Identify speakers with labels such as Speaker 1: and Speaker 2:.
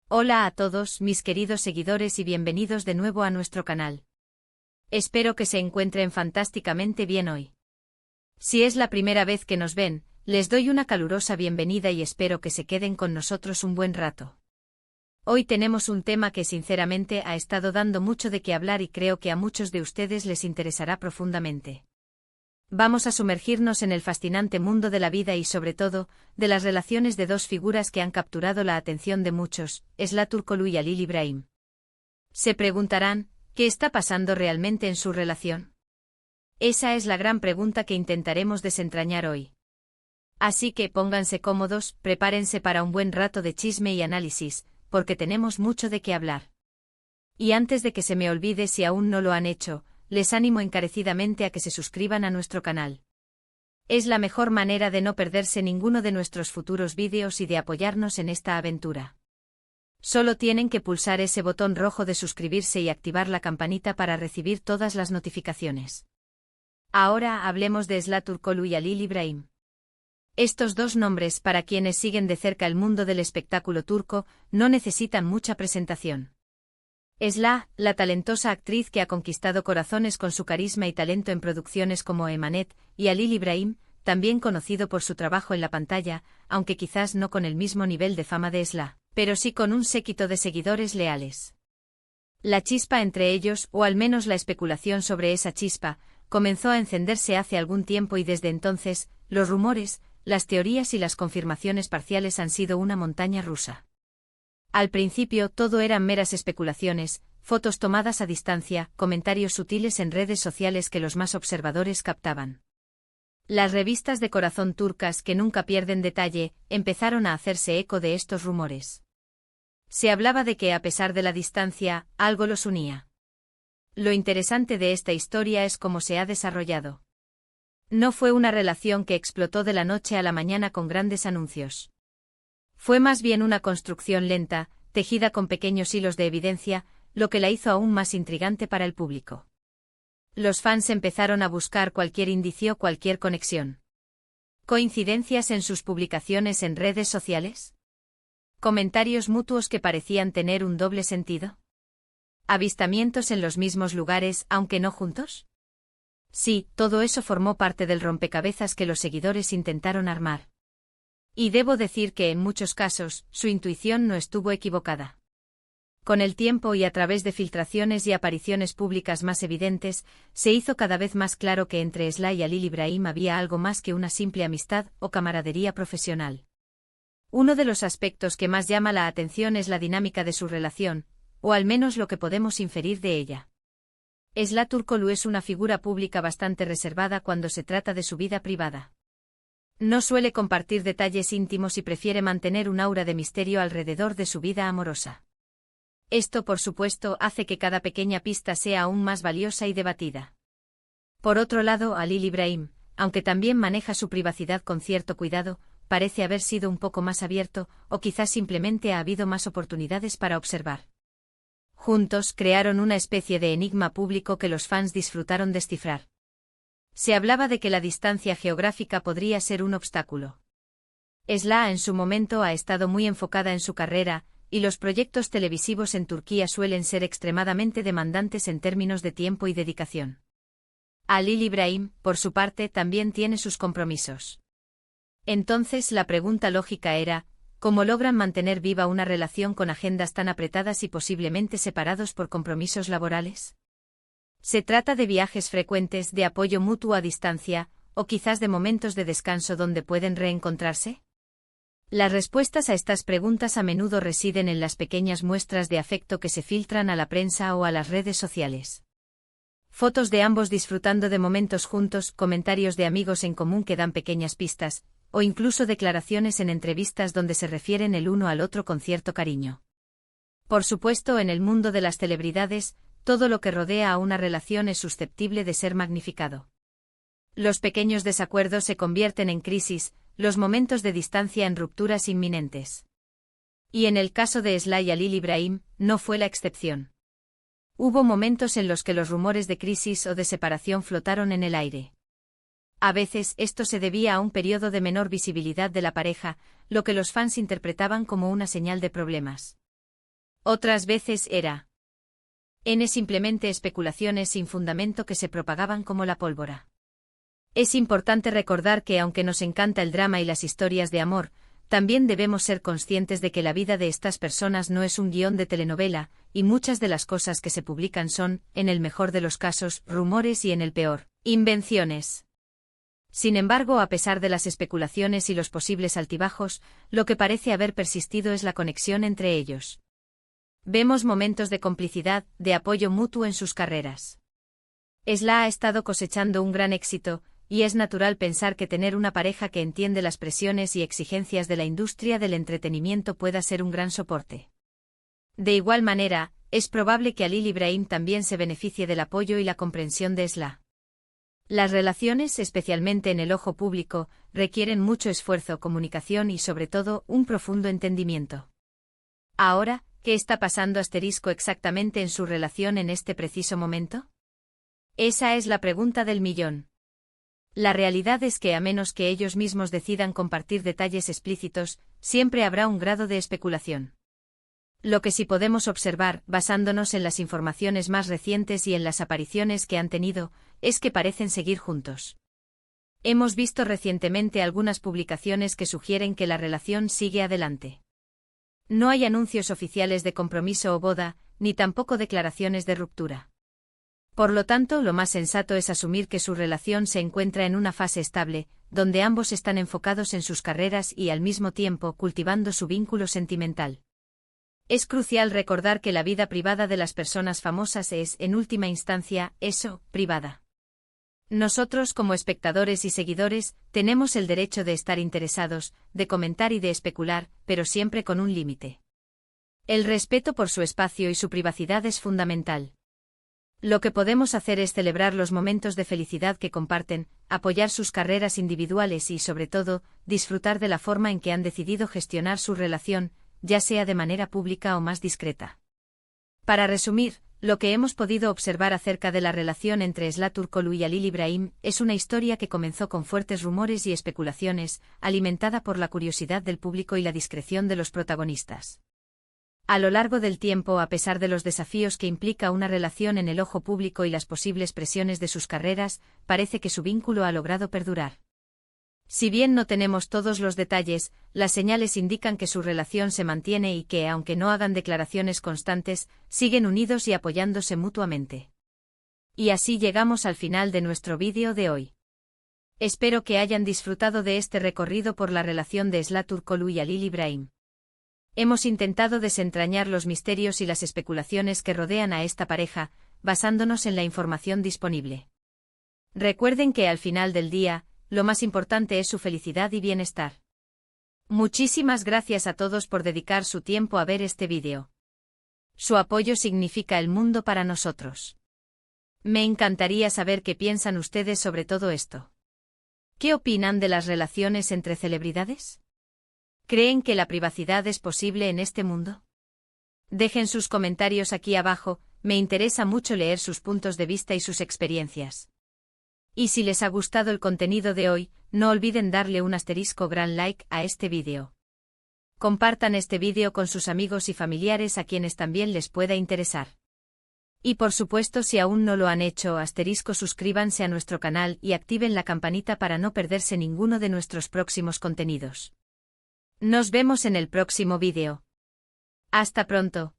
Speaker 1: Hola a todos mis queridos seguidores y bienvenidos de nuevo a nuestro canal. Espero que se encuentren fantásticamente bien hoy. Si es la primera vez que nos ven, les doy una calurosa bienvenida y espero que se queden con nosotros un buen rato. Hoy tenemos un tema que sinceramente ha estado dando mucho de qué hablar y creo que a muchos de ustedes les interesará profundamente. Vamos a sumergirnos en el fascinante mundo de la vida y sobre todo, de las relaciones de dos figuras que han capturado la atención de muchos, Esla Turkoglu y Halil İbrahim. Se preguntarán, ¿qué está pasando realmente en su relación? Esa es la gran pregunta que intentaremos desentrañar hoy. Así que pónganse cómodos, prepárense para un buen rato de chisme y análisis, porque tenemos mucho de qué hablar. Y antes de que se me olvide, si aún no lo han hecho, les animo encarecidamente a que se suscriban a nuestro canal. Es la mejor manera de no perderse ninguno de nuestros futuros vídeos y de apoyarnos en esta aventura. Solo tienen que pulsar ese botón rojo de suscribirse y activar la campanita para recibir todas las notificaciones. Ahora hablemos de Esla Turkoglu y Halil İbrahim. Estos dos nombres, para quienes siguen de cerca el mundo del espectáculo turco, no necesitan mucha presentación. Esla, la talentosa actriz que ha conquistado corazones con su carisma y talento en producciones como Emanet, y Halil İbrahim, también conocido por su trabajo en la pantalla, aunque quizás no con el mismo nivel de fama de Esla, pero sí con un séquito de seguidores leales. La chispa entre ellos, o al menos la especulación sobre esa chispa, comenzó a encenderse hace algún tiempo y desde entonces, los rumores, las teorías y las confirmaciones parciales han sido una montaña rusa. Al principio todo eran meras especulaciones, fotos tomadas a distancia, comentarios sutiles en redes sociales que los más observadores captaban. Las revistas de corazón turcas, que nunca pierden detalle, empezaron a hacerse eco de estos rumores. Se hablaba de que a pesar de la distancia, algo los unía. Lo interesante de esta historia es cómo se ha desarrollado. No fue una relación que explotó de la noche a la mañana con grandes anuncios. Fue más bien una construcción lenta, tejida con pequeños hilos de evidencia, lo que la hizo aún más intrigante para el público. Los fans empezaron a buscar cualquier indicio, cualquier conexión. ¿Coincidencias en sus publicaciones en redes sociales? ¿Comentarios mutuos que parecían tener un doble sentido? ¿Avistamientos en los mismos lugares, aunque no juntos? Sí, todo eso formó parte del rompecabezas que los seguidores intentaron armar. Y debo decir que en muchos casos, su intuición no estuvo equivocada. Con el tiempo y a través de filtraciones y apariciones públicas más evidentes, se hizo cada vez más claro que entre Esla y Halil İbrahim había algo más que una simple amistad o camaradería profesional. Uno de los aspectos que más llama la atención es la dinámica de su relación, o al menos lo que podemos inferir de ella. Esla Turkoglu es una figura pública bastante reservada cuando se trata de su vida privada. No suele compartir detalles íntimos y prefiere mantener un aura de misterio alrededor de su vida amorosa. Esto, por supuesto, hace que cada pequeña pista sea aún más valiosa y debatida. Por otro lado, Halil İbrahim, aunque también maneja su privacidad con cierto cuidado, parece haber sido un poco más abierto, o quizás simplemente ha habido más oportunidades para observar. Juntos crearon una especie de enigma público que los fans disfrutaron descifrar. Se hablaba de que la distancia geográfica podría ser un obstáculo. Esla en su momento ha estado muy enfocada en su carrera, y los proyectos televisivos en Turquía suelen ser extremadamente demandantes en términos de tiempo y dedicación. Halil İbrahim, por su parte, también tiene sus compromisos. Entonces la pregunta lógica era, ¿cómo logran mantener viva una relación con agendas tan apretadas y posiblemente separados por compromisos laborales? ¿Se trata de viajes frecuentes, de apoyo mutuo a distancia, o quizás de momentos de descanso donde pueden reencontrarse? Las respuestas a estas preguntas a menudo residen en las pequeñas muestras de afecto que se filtran a la prensa o a las redes sociales. Fotos de ambos disfrutando de momentos juntos, comentarios de amigos en común que dan pequeñas pistas, o incluso declaraciones en entrevistas donde se refieren el uno al otro con cierto cariño. Por supuesto, en el mundo de las celebridades, todo lo que rodea a una relación es susceptible de ser magnificado. Los pequeños desacuerdos se convierten en crisis, los momentos de distancia en rupturas inminentes. Y en el caso de Esla y Halil İbrahim, no fue la excepción. Hubo momentos en los que los rumores de crisis o de separación flotaron en el aire. A veces esto se debía a un periodo de menor visibilidad de la pareja, lo que los fans interpretaban como una señal de problemas. Otras veces era simplemente especulaciones sin fundamento que se propagaban como la pólvora. Es importante recordar que aunque nos encanta el drama y las historias de amor, también debemos ser conscientes de que la vida de estas personas no es un guión de telenovela, y muchas de las cosas que se publican son, en el mejor de los casos, rumores y en el peor, invenciones. Sin embargo, a pesar de las especulaciones y los posibles altibajos, lo que parece haber persistido es la conexión entre ellos. Vemos momentos de complicidad, de apoyo mutuo en sus carreras. Esla ha estado cosechando un gran éxito, y es natural pensar que tener una pareja que entiende las presiones y exigencias de la industria del entretenimiento pueda ser un gran soporte. De igual manera, es probable que Halil Ibrahim también se beneficie del apoyo y la comprensión de Esla. Las relaciones, especialmente en el ojo público, requieren mucho esfuerzo, comunicación y sobre todo, un profundo entendimiento. Ahora, ¿qué está pasando exactamente en su relación en este preciso momento? Esa es la pregunta del millón. La realidad es que a menos que ellos mismos decidan compartir detalles explícitos, siempre habrá un grado de especulación. Lo que sí podemos observar, basándonos en las informaciones más recientes y en las apariciones que han tenido, es que parecen seguir juntos. Hemos visto recientemente algunas publicaciones que sugieren que la relación sigue adelante. No hay anuncios oficiales de compromiso o boda, ni tampoco declaraciones de ruptura. Por lo tanto, lo más sensato es asumir que su relación se encuentra en una fase estable, donde ambos están enfocados en sus carreras y al mismo tiempo cultivando su vínculo sentimental. Es crucial recordar que la vida privada de las personas famosas es, en última instancia, eso, privada. Nosotros, como espectadores y seguidores, tenemos el derecho de estar interesados, de comentar y de especular, pero siempre con un límite. El respeto por su espacio y su privacidad es fundamental. Lo que podemos hacer es celebrar los momentos de felicidad que comparten, apoyar sus carreras individuales y, sobre todo, disfrutar de la forma en que han decidido gestionar su relación, ya sea de manera pública o más discreta. Para resumir, lo que hemos podido observar acerca de la relación entre Esla Turkoglu y Halil Ibrahim es una historia que comenzó con fuertes rumores y especulaciones, alimentada por la curiosidad del público y la discreción de los protagonistas. A lo largo del tiempo, a pesar de los desafíos que implica una relación en el ojo público y las posibles presiones de sus carreras, parece que su vínculo ha logrado perdurar. Si bien no tenemos todos los detalles, las señales indican que su relación se mantiene y que, aunque no hagan declaraciones constantes, siguen unidos y apoyándose mutuamente. Y así llegamos al final de nuestro vídeo de hoy. Espero que hayan disfrutado de este recorrido por la relación de Esla Turkoglu y Halil Ibrahim. Hemos intentado desentrañar los misterios y las especulaciones que rodean a esta pareja, basándonos en la información disponible. Recuerden que al final del día, lo más importante es su felicidad y bienestar. Muchísimas gracias a todos por dedicar su tiempo a ver este vídeo. Su apoyo significa el mundo para nosotros. Me encantaría saber qué piensan ustedes sobre todo esto. ¿Qué opinan de las relaciones entre celebridades? ¿Creen que la privacidad es posible en este mundo? Dejen sus comentarios aquí abajo, me interesa mucho leer sus puntos de vista y sus experiencias. Y si les ha gustado el contenido de hoy, no olviden darle un gran like a este vídeo. Compartan este vídeo con sus amigos y familiares a quienes también les pueda interesar. Y por supuesto, si aún no lo han hecho, suscríbanse a nuestro canal y activen la campanita para no perderse ninguno de nuestros próximos contenidos. Nos vemos en el próximo vídeo. Hasta pronto.